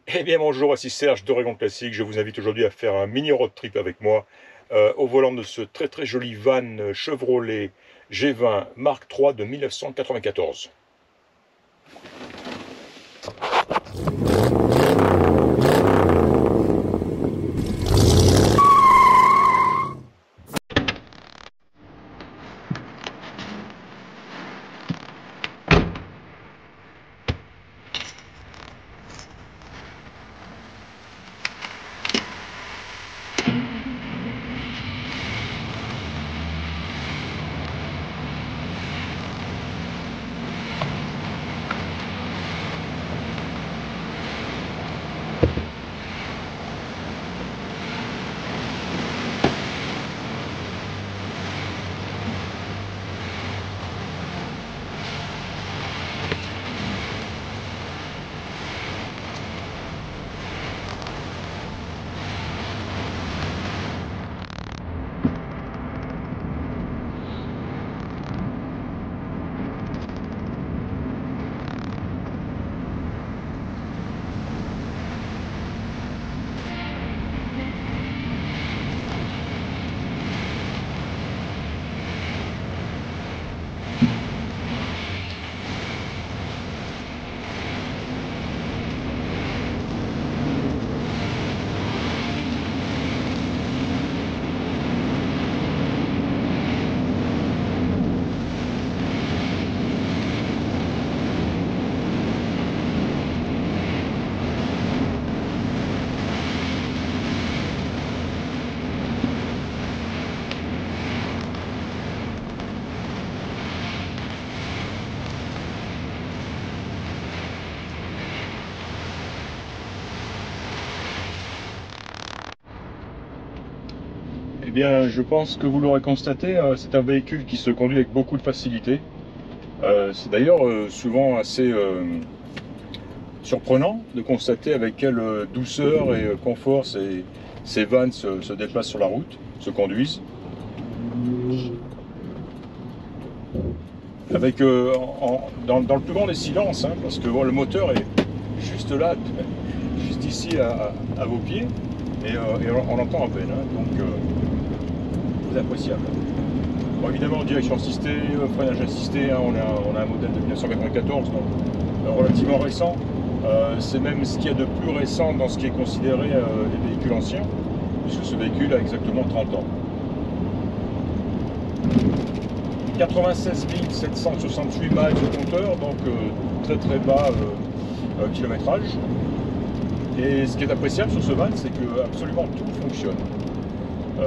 Eh bien bonjour, ici Serge d'Oregon Classique. Je vous invite aujourd'hui à faire un mini road trip avec moi au volant de ce très très joli van Chevrolet G20 Mark III de 1994. Eh bien je pense que vous l'aurez constaté, c'est un véhicule qui se conduit avec beaucoup de facilité. C'est d'ailleurs souvent assez surprenant de constater avec quelle douceur et confort ces vannes se déplacent sur la route, se conduisent. Avec dans le plus grand des silences, hein, parce que bon, le moteur est juste là, juste ici à vos pieds, et on l'entend à peine, hein, donc très appréciable. Bon, évidemment, direction assistée, freinage assisté, hein, on a un modèle de 1994, donc relativement récent. C'est même ce qu'il y a de plus récent dans ce qui est considéré les véhicules anciens, puisque ce véhicule a exactement 30 ans. 96 768 miles au compteur, donc très très bas kilométrage. Et ce qui est appréciable sur ce van, c'est que absolument tout fonctionne. Du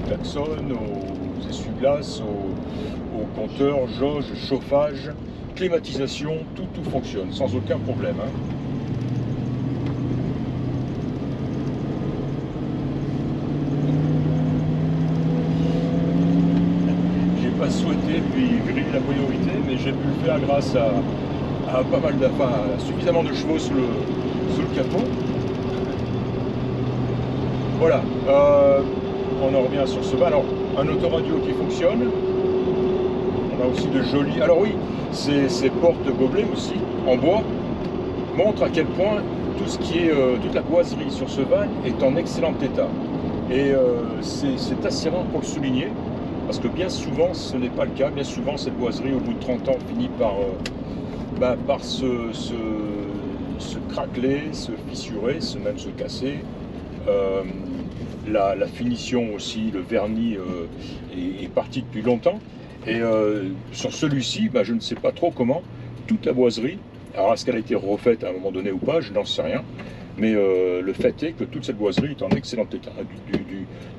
klaxon aux essuie-glaces, au compteur, jauge, chauffage, climatisation, tout fonctionne sans aucun problème, hein. Pas souhaité puis griller la priorité, mais j'ai pu le faire grâce à pas mal suffisamment de chevaux sous le capot. Voilà, on en revient sur ce van. Alors, un autoradio qui fonctionne. On a aussi de jolis. Alors oui, ces portes gobelets aussi en bois montrent à quel point tout ce qui est toute la boiserie sur ce van est en excellent état. Et c'est assez rare pour le souligner. Parce que bien souvent, ce n'est pas le cas. Bien souvent, cette boiserie, au bout de 30 ans, finit par se craqueler, se fissurer, même se casser. La finition aussi, le vernis est parti depuis longtemps. Et sur celui-ci, je ne sais pas trop comment, toute la boiserie, alors est-ce qu'elle a été refaite à un moment donné ou pas, je n'en sais rien. Mais le fait est que toute cette boiserie est en excellent état,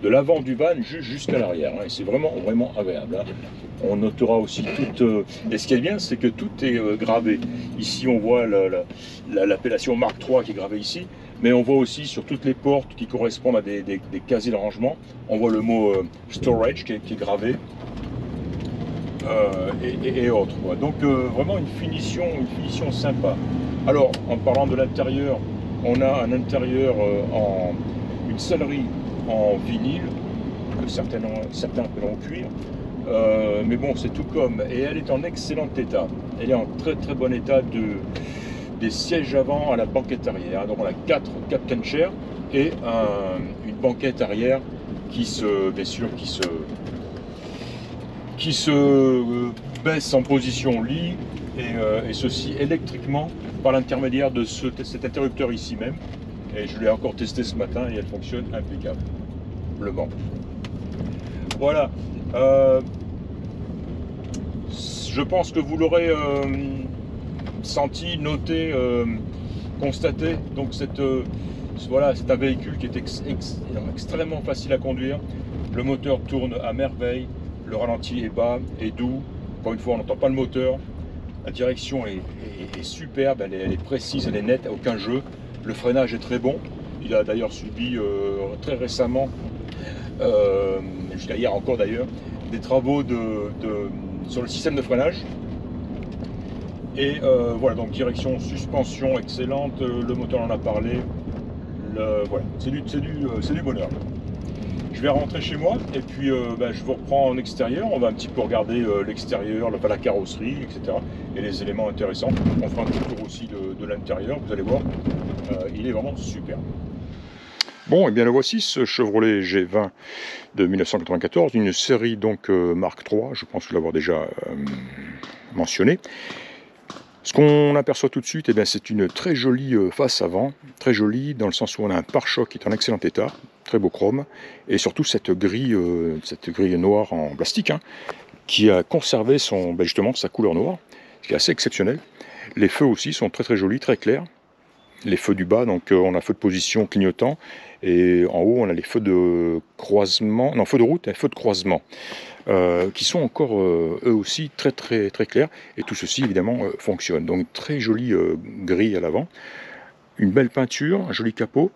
de l'avant du van jusqu'à l'arrière, hein, et c'est vraiment agréable, hein. On notera aussi tout, et ce qui est bien, c'est que tout est gravé. Ici, on voit l'appellation Mark III qui est gravée ici, mais on voit aussi sur toutes les portes qui correspondent à des casiers de rangement, on voit le mot storage qui est gravé. Et autres, quoi. Donc vraiment une finition sympa. Alors en parlant de l'intérieur, on a un intérieur une sellerie en vinyle que certains appelleront cuir, mais bon, c'est tout comme, et elle est en excellent état. Elle est en très très bon état des sièges avant à la banquette arrière. Donc on a 4 Captain Chair et une banquette arrière qui se, bien sûr, qui se baisse en position lit et ceci électriquement par l'intermédiaire de cet interrupteur ici même. Et je l'ai encore testé ce matin et elle fonctionne impeccablement. Voilà. Je pense que vous l'aurez senti, noté, constaté. Donc voilà, c'est un véhicule qui est extrêmement facile à conduire. Le moteur tourne à merveille. Le ralenti est bas et doux. Encore une fois, on n'entend pas le moteur. La direction est superbe, elle est précise, elle est nette, aucun jeu. Le freinage est très bon. Il a d'ailleurs subi très récemment, jusqu'à hier encore d'ailleurs, des travaux sur le système de freinage. Et voilà, donc direction, suspension excellente, le moteur en a parlé. Voilà, c'est du bonheur. Je vais rentrer chez moi et puis je vous reprends en extérieur. On va un petit peu regarder l'extérieur, la carrosserie, etc. et les éléments intéressants. On fera un petit tour aussi de l'intérieur, vous allez voir. Il est vraiment super. Bon, et bien le voici, ce Chevrolet G20 de 1994, une série donc Mark III, je pense l'avoir déjà mentionné. Ce qu'on aperçoit tout de suite, eh c'est une très jolie face avant, très jolie dans le sens où on a un pare-choc qui est en excellent état, très beau chrome, et surtout cette grille noire en plastique, hein, qui a conservé justement sa couleur noire, ce qui est assez exceptionnel. Les feux aussi sont très très jolis, très clairs. Les feux du bas, donc on a feu de position clignotant, et en haut on a les feux de croisement, non feux de route et feux de croisement, qui sont encore eux aussi très très très clairs, et tout ceci évidemment fonctionne. Donc très jolie grille à l'avant, une belle peinture, un joli capot,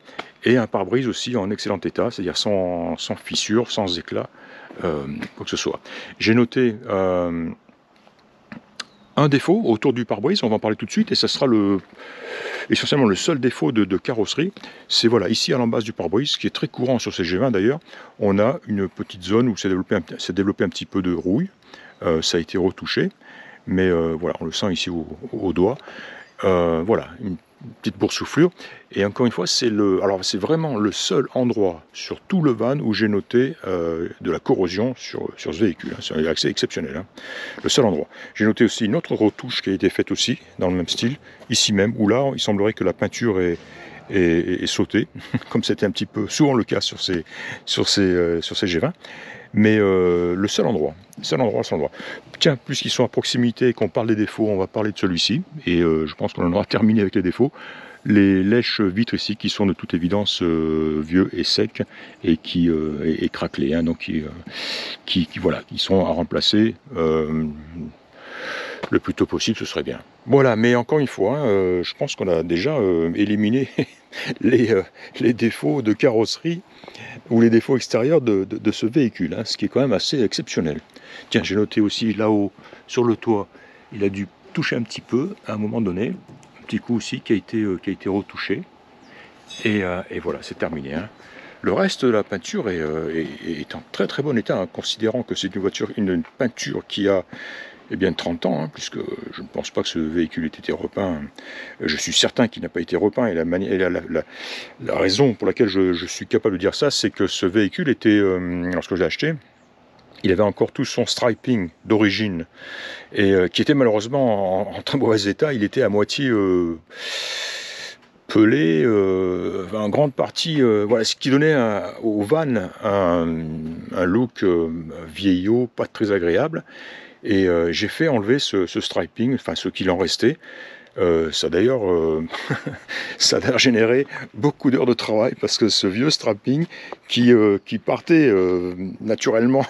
et un pare-brise aussi en excellent état, c'est-à-dire sans fissure, sans éclat, quoi que ce soit. J'ai noté un défaut autour du pare-brise, on va en parler tout de suite, et ça sera essentiellement le seul défaut de carrosserie. C'est voilà, ici à l'embase du pare-brise, qui est très courant sur ces G20 d'ailleurs, on a une petite zone où s'est développé un petit peu de rouille. Ça a été retouché, mais voilà, on le sent ici au doigt. Voilà, une petite boursouflure. Et encore une fois, c'est vraiment le seul endroit sur tout le van où j'ai noté de la corrosion sur ce véhicule. Hein. C'est assez exceptionnel. Hein. Le seul endroit. J'ai noté aussi une autre retouche qui a été faite aussi, dans le même style, ici même, où là, il semblerait que la peinture est sautée, comme c'était un petit peu souvent le cas sur ces G20. Mais le seul endroit. Tiens, puisqu'ils sont à proximité et qu'on parle des défauts, on va parler de celui-ci. Et je pense qu'on en aura terminé avec les défauts. Les lèches vitres ici qui sont de toute évidence vieux et secs et et craquelés. Hein, donc qui sont à remplacer le plus tôt possible, ce serait bien. Voilà, mais encore une fois, hein, je pense qu'on a déjà éliminé les défauts de carrosserie ou les défauts extérieurs de ce véhicule, hein, ce qui est quand même assez exceptionnel. Tiens, j'ai noté aussi là-haut, sur le toit, il a dû toucher un petit peu à un moment donné, un petit coup aussi qui a été retouché, et voilà, c'est terminé. Hein. Le reste de la peinture est en très très bon état, hein, considérant que c'est une peinture qui a bien 30 ans, hein, puisque je ne pense pas que ce véhicule ait été repeint. Je suis certain qu'il n'a pas été repeint, et la raison pour laquelle je suis capable de dire ça, c'est que ce véhicule était, lorsque je l'ai acheté, il avait encore tout son striping d'origine, et qui était malheureusement en très mauvais état. Il était à moitié pelé, en grande partie, voilà, ce qui donnait au van un look vieillot, pas très agréable. Et j'ai fait enlever ce striping, enfin ce qu'il en restait. Ça d'ailleurs ça a généré beaucoup d'heures de travail, parce que ce vieux strapping qui partait naturellement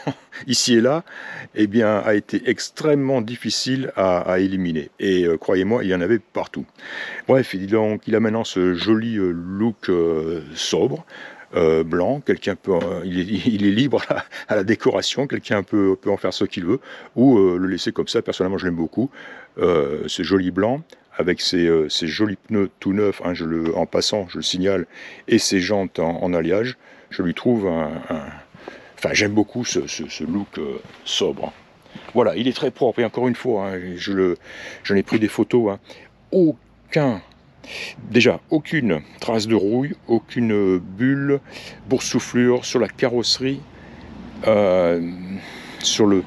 ici et là, eh bien, a été extrêmement difficile à éliminer. Et croyez-moi, il y en avait partout. Bref, donc, il a maintenant ce joli look sobre. Blanc, quelqu'un peut, il est libre à la décoration, quelqu'un peut en faire ce qu'il veut, ou le laisser comme ça. Personnellement, je l'aime beaucoup. Ce joli blanc, avec ces jolis pneus tout neufs, hein, en passant, je le signale, et ses jantes en alliage, je lui trouve enfin, j'aime beaucoup ce look sobre. Voilà, il est très propre, et encore une fois, hein, j'en ai pris des photos, hein, déjà aucune trace de rouille, aucune bulle, boursouflure sur la carrosserie, sur le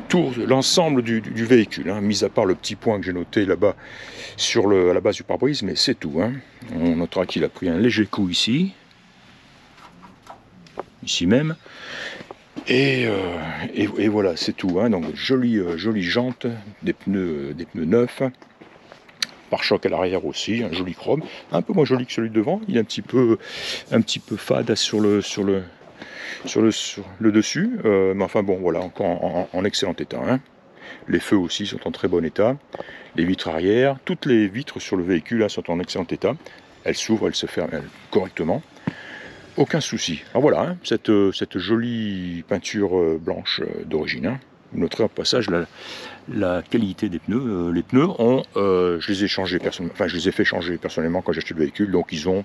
tour, l'ensemble du véhicule, hein, mis à part le petit point que j'ai noté là-bas à la base du pare-brise, mais c'est tout. Hein. On notera qu'il a pris un léger coup ici même, et voilà, c'est tout. Hein. Donc jolie jante, des pneus neufs, pare-choc à l'arrière aussi, un joli chrome, un peu moins joli que celui de devant. Il est un petit peu fade sur le dessus, mais enfin bon, voilà, encore en excellent état. Hein. Les feux aussi sont en très bon état. Les vitres arrière, toutes les vitres sur le véhicule là, sont en excellent état. Elles s'ouvrent, elles se ferment correctement. Aucun souci. Alors voilà, hein, cette jolie peinture blanche d'origine. Hein. Vous noterez au passage la qualité des pneus. Les pneus je les ai changés personnellement, enfin je les ai fait changer personnellement quand j'ai acheté le véhicule, donc ils ont,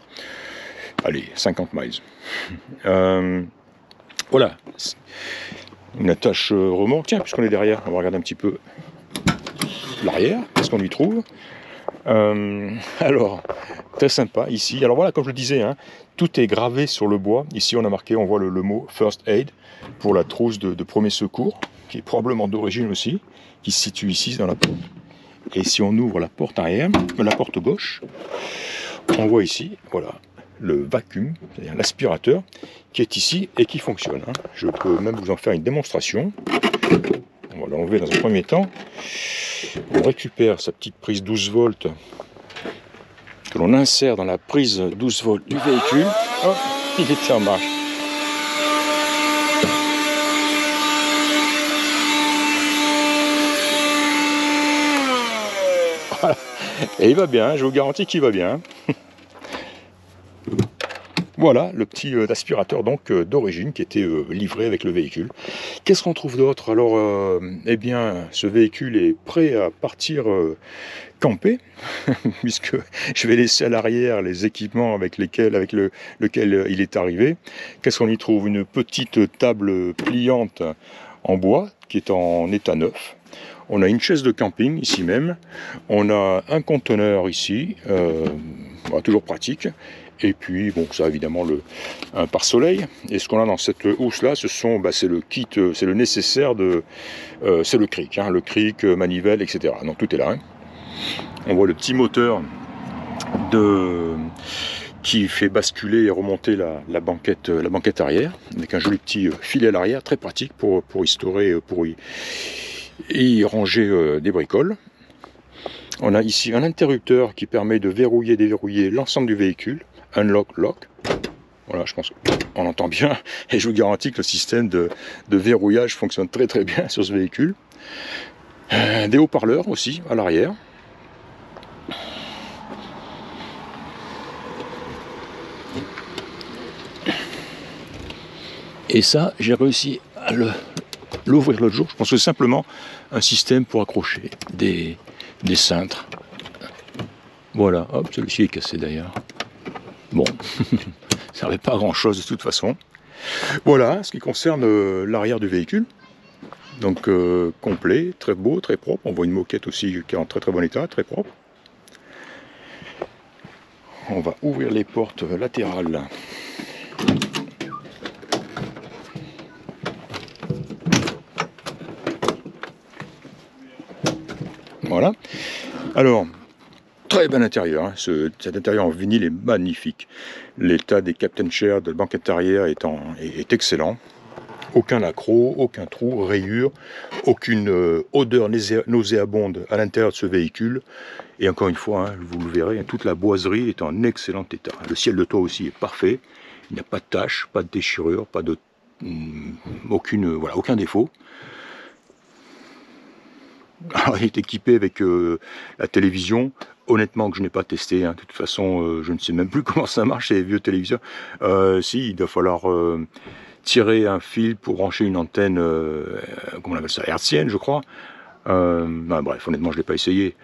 allez, 50 miles. Voilà, une attache remorque. Tiens, puisqu'on est derrière, on va regarder un petit peu l'arrière, qu'est-ce qu'on y trouve. Alors, très sympa ici. Alors voilà, comme je le disais, hein, tout est gravé sur le bois. Ici, on voit le mot First Aid pour la trousse de premier secours, qui est probablement d'origine aussi, qui se situe ici dans la porte. Et si on ouvre la porte arrière, la porte gauche, on voit ici, voilà, le vacuum, c'est-à-dire l'aspirateur, qui est ici et qui fonctionne. Hein. Je peux même vous en faire une démonstration. On va l'enlever dans un premier temps. On récupère sa petite prise 12 volts que l'on insère dans la prise 12 volts du véhicule. Oh, il était en marche. Voilà. Et il va bien, je vous garantis qu'il va bien. Voilà le petit aspirateur donc d'origine qui était livré avec le véhicule. Qu'est-ce qu'on trouve d'autre? Alors, eh bien, ce véhicule est prêt à partir camper, puisque je vais laisser à l'arrière les équipements avec lequel il est arrivé. Qu'est-ce qu'on y trouve? Une petite table pliante en bois qui est en état neuf. On a une chaise de camping ici même. On a un conteneur ici, toujours pratique. Et puis, bon, ça évidemment un pare-soleil. Et ce qu'on a dans cette housse-là, c'est le kit, c'est le nécessaire c'est le cric, hein, manivelle, etc. Donc tout est là. Hein. On voit le petit moteur qui fait basculer et remonter la banquette arrière, avec un joli petit filet à l'arrière, très pratique pour y ranger des bricoles. On a ici un interrupteur qui permet de verrouiller et déverrouiller l'ensemble du véhicule. Unlock, lock. Voilà, je pense qu'on entend bien. Et je vous garantis que le système de verrouillage fonctionne très très bien sur ce véhicule. Des haut-parleurs aussi à l'arrière. Et ça, j'ai réussi à l'ouvrir l'autre jour. Je pense que c'est simplement un système pour accrocher des cintres. Voilà, hop, celui-ci est cassé d'ailleurs. Bon, ça n'avait pas grand-chose de toute façon. Voilà, ce qui concerne l'arrière du véhicule. Donc complet, très beau, très propre. On voit une moquette aussi qui est en très très bon état, très propre. On va ouvrir les portes latérales. Voilà. Alors, très bon intérieur, hein. Cet intérieur en vinyle est magnifique. L'état des Captain Chair de la banquette arrière est excellent. Aucun accroc, aucun trou, rayure, aucune odeur nauséabonde à l'intérieur de ce véhicule. Et encore une fois, hein, vous le verrez, toute la boiserie est en excellent état. Le ciel de toit aussi est parfait. Il n'y a pas de taches, pas de déchirure, aucun défaut. Alors, il est équipé avec la télévision, honnêtement que je n'ai pas testé, hein. De toute façon je ne sais même plus comment ça marche ces vieux téléviseurs. Si, il doit falloir tirer un fil pour brancher une antenne, comment on appelle ça, hertzienne je crois. Bref, honnêtement je ne l'ai pas essayé.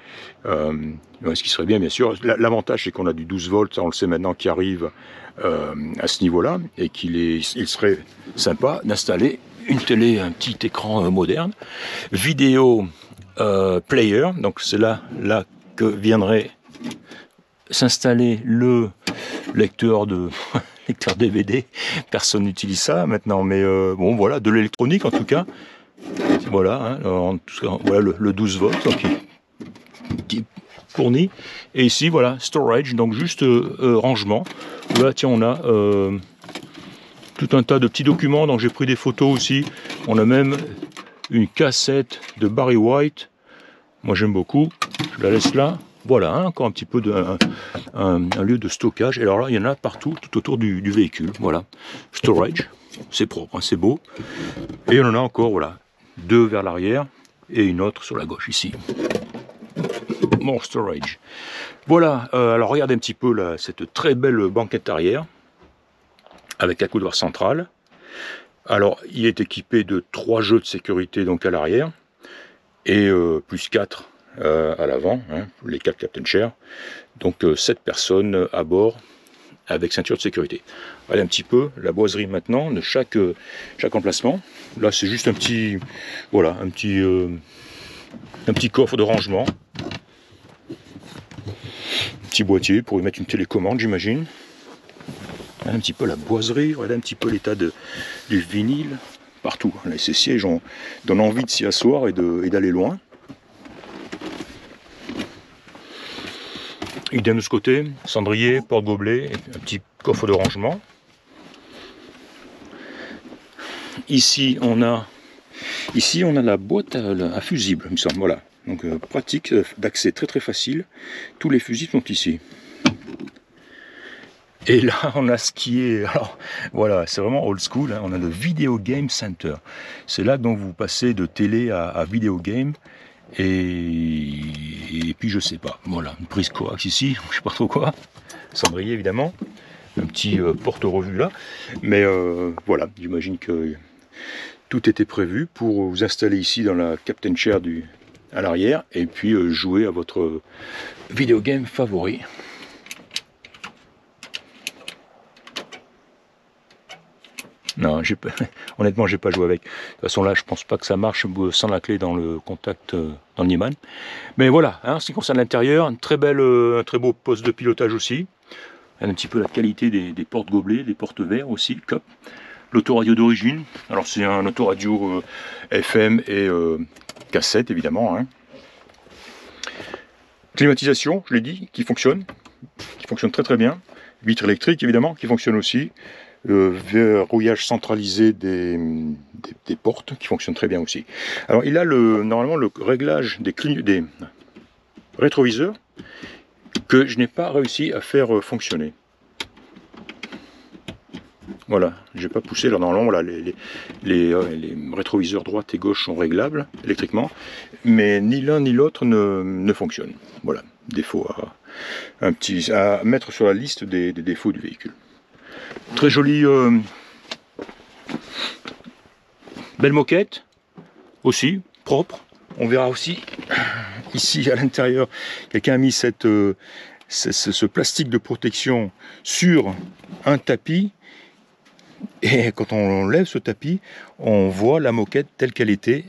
Ce qui serait bien sûr, l'avantage c'est qu'on a du 12 volts, ça, on le sait maintenant, qui arrive à ce niveau-là, et il serait sympa d'installer une télé, un petit écran moderne, vidéo player, donc c'est là que viendrait s'installer le lecteur de lecteur DVD. Personne n'utilise ça maintenant, mais bon voilà, de l'électronique en tout cas. Voilà, hein, voilà le 12 volts donc, qui est fourni. Et ici voilà, storage, donc juste rangement. Là tiens, on a tout un tas de petits documents, donc j'ai pris des photos aussi. On a même une cassette de Barry White. Moi j'aime beaucoup, je la laisse là. Voilà, hein, encore un petit peu un lieu de stockage. Et alors là, il y en a partout, tout autour du véhicule. Voilà, storage, c'est propre, hein, c'est beau. Et on en a encore, voilà, 2 vers l'arrière et une autre sur la gauche ici. More storage. Voilà, alors regardez un petit peu là, cette très belle banquette arrière avec accoudoir central. Alors, il est équipé de 3 jeux de sécurité donc à l'arrière et plus 4 à l'avant, hein, les 4 Captain Chair. Donc 7 personnes à bord avec ceinture de sécurité. Allez un petit peu la boiserie maintenant de chaque emplacement. Là c'est juste un petit, voilà, un petit coffre de rangement, un petit boîtier pour y mettre une télécommande, j'imagine. Un petit peu la boiserie, regardez un petit peu l'état du vinyle partout. Là, ces sièges donnent envie de s'y asseoir et d'aller loin. Idem de ce côté, cendrier, porte-gobelet, un petit coffre de rangement. Ici on a la boîte à fusibles, il me semble. Voilà, donc pratique d'accès très très facile. Tous les fusils sont ici. Et là on a ce qui est, alors voilà, c'est vraiment old school, hein, on a le Video Game Center. C'est là donc vous passez de télé à video game. Et puis je sais pas, voilà, une prise coax ici, je sais pas trop quoi, cendrier évidemment, un petit porte-revue là, mais voilà, j'imagine que tout était prévu pour vous installer ici dans la Captain Chair à l'arrière et puis jouer à votre vidéo game favori. Non, honnêtement, j'ai pas joué avec. De toute façon, là, je pense pas que ça marche sans la clé dans le contact dans le Nieman. Mais voilà, hein, en ce qui concerne l'intérieur, un très beau poste de pilotage aussi. Un petit peu la qualité des portes gobelets, des portes verres aussi, COP. L'autoradio d'origine. Alors, c'est un autoradio FM et cassette, évidemment. Hein. Climatisation, je l'ai dit, qui fonctionne très très bien. Vitre électrique, évidemment, qui fonctionne aussi. Le verrouillage centralisé des portes qui fonctionne très bien aussi. Alors il a normalement le réglage des rétroviseurs que je n'ai pas réussi à faire fonctionner. Voilà, j'ai pas poussé. Alors normalement voilà, les rétroviseurs droite et gauche sont réglables électriquement, mais ni l'un ni l'autre ne fonctionne. Voilà, défaut à mettre sur la liste des défauts du véhicule. Très jolie belle moquette aussi, propre. On verra aussi ici à l'intérieur, quelqu'un a mis ce plastique de protection sur un tapis. Et quand on lève ce tapis, on voit la moquette telle qu'elle était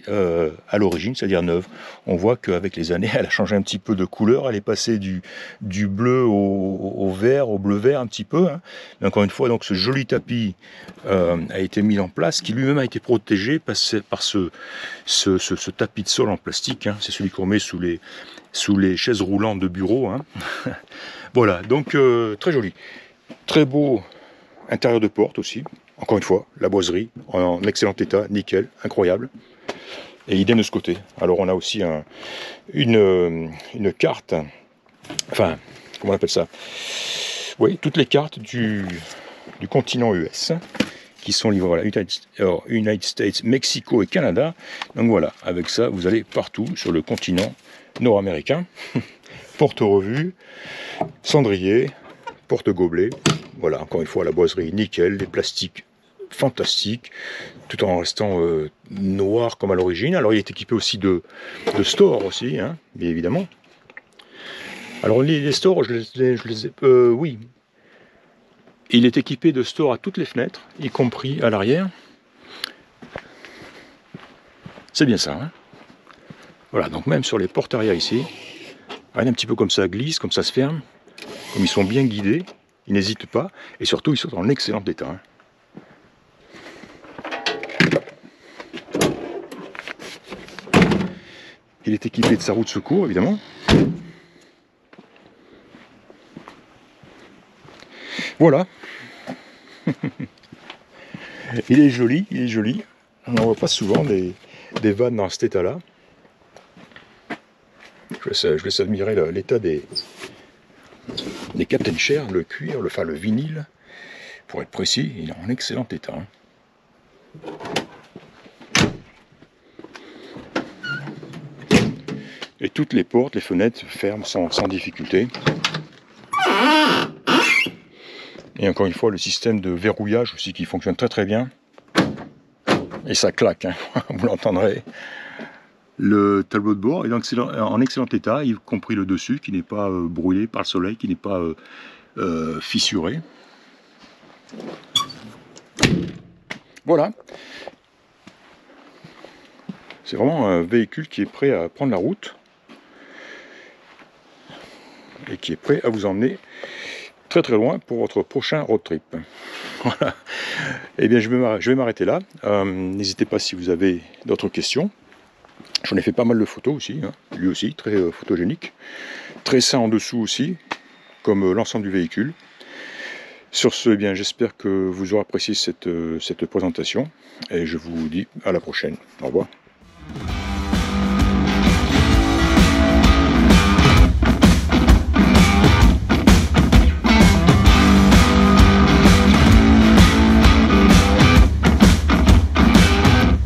à l'origine, c'est-à-dire neuve. On voit qu'avec les années, elle a changé un petit peu de couleur. Elle est passée du bleu au vert, au bleu-vert un petit peu. Hein. Mais encore une fois, donc, ce joli tapis a été mis en place, qui lui-même a été protégé par ce tapis de sol en plastique. Hein. C'est celui qu'on met sous les chaises roulantes de bureau. Hein. Voilà, donc très joli. Très beau intérieur de porte aussi. Encore une fois, la boiserie en excellent état, nickel, incroyable. Et idem de ce côté. Alors on a aussi une carte, enfin, comment on appelle ça? Oui, toutes les cartes du continent US qui sont livrées, voilà, United States, Mexico et Canada. Donc voilà, avec ça, vous allez partout sur le continent nord-américain. Porte-revue, cendrier, porte-gobelet. Voilà, encore une fois, la boiserie nickel, les plastiques fantastiques, tout en restant noir comme à l'origine. Alors il est équipé aussi de stores aussi, hein, bien évidemment. Alors les stores, oui. Il est équipé de stores à toutes les fenêtres, y compris à l'arrière. C'est bien ça, hein. Voilà, donc même sur les portes arrière ici, regardez un petit peu comme ça glisse, comme ça se ferme, comme ils sont bien guidés, ils n'hésitent pas, et surtout ils sont en excellent état. Hein. Il est équipé de sa roue de secours, évidemment. Voilà. Il est joli, il est joli. On n'en voit pas souvent des vannes dans cet état-là. Je laisse admirer l'état des Captain Chair, le cuir, le vinyle. Pour être précis, il est en excellent état. Hein. Et toutes les portes, les fenêtres ferment sans difficulté. Et encore une fois, le système de verrouillage aussi qui fonctionne très très bien. Et ça claque, hein. Vous l'entendrez. Le tableau de bord est en excellent état, y compris le dessus, qui n'est pas brûlé par le soleil, qui n'est pas fissuré. Voilà. C'est vraiment un véhicule qui est prêt à prendre la route. Et qui est prêt à vous emmener très très loin pour votre prochain road trip. Voilà. Eh bien, je vais m'arrêter là. N'hésitez pas si vous avez d'autres questions. J'en ai fait pas mal de photos aussi, hein. Lui aussi, très photogénique. Très sain en dessous aussi, comme l'ensemble du véhicule. Sur ce, eh bien, j'espère que vous aurez apprécié cette présentation. Et je vous dis à la prochaine. Au revoir.